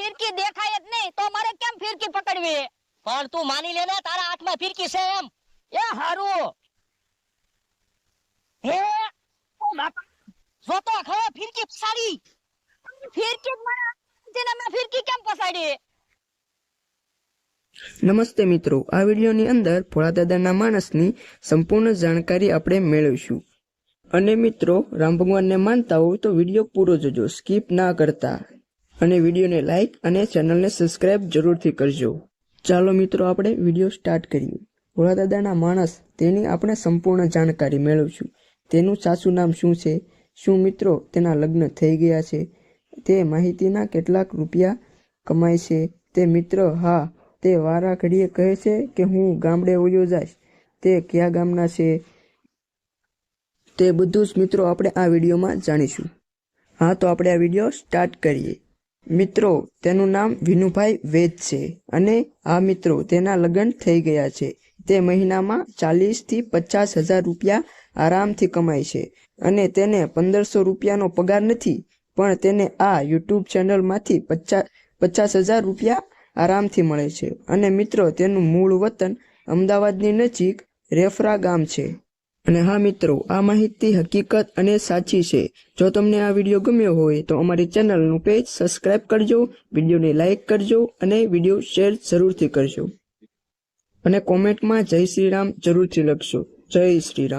ફિરકી દેખાય જ નહીં તો મારે કેમ ફિરકી પકડવી? પણ તું માની લે ને તારા હાથમાં ફિરકી છે એમ. એ હારું હે ઓ બાપા જો તો ખરો ફિરકી સારી. ફિરકી જ મારા તેને મેં ફિરકી કેમ પસાડી? નમસ્તે મિત્રો, આ વિડીયોની અંદર ભોળાદાદાના માણસની સંપૂર્ણ જાણકારી આપણે મેળવીશું. અને મિત્રો, રામ ભગવાનને માનતા હોય તો વિડીયો પૂરો જોજો, સ્કીપ ના કરતા. અને વિડીયોને લાઈક અને ચેનલને સબસ્ક્રાઇબ જરૂરથી કરજો. ચાલો મિત્રો, આપણે વિડીયો સ્ટાર્ટ કરીએ. ભોળાદાદાના માણસ, તેની આપણે સંપૂર્ણ જાણકારી મેળવીશું. તેનું સાચું નામ શું છે? શું મિત્રો તેના લગ્ન થઈ ગયા છે? તે માહિતીના કેટલાક રૂપિયા કમાય છે? તે મિત્ર હા, તે વારા ઘડીએ કહે છે કે હું ગામડે વયો જઈશ. તે કયા ગામના છે? તે બધું જ મિત્રો આપણે આ વિડીયોમાં જાણીશું. હા, તો આપણે આ વિડીયો સ્ટાર્ટ કરીએ. મિત્રો, તેનું નામ વિનુભાઈ વેદ છે અને આ મિત્રો તેના લગ્ન થઈ ગયા છે. તે મહિનામાં 40 થી 50 હજાર રૂપિયા આરામથી કમાય છે અને તેને 1500 રૂપિયાનો પગાર નથી, પણ તેને આ યુટ્યુબ ચેનલમાંથી 50,000 રૂપિયા આરામથી મળે છે. અને મિત્રો, તેનું મૂળ વતન અમદાવાદની નજીક રેફરા ગામ છે. અને હા મિત્રો, આ માહિતી હકીકત અને સાચી છે. જો તમને આ વિડીયો ગમ્યો હોય તો અમારી ચેનલનું પેજ સબસ્ક્રાઇબ કરજો, વિડીયોને લાઇક કરજો અને વિડીયો શેર જરૂરથી કરજો. અને કોમેન્ટમાં જય શ્રી રામ જરૂરથી લખશો. જય શ્રી રામ.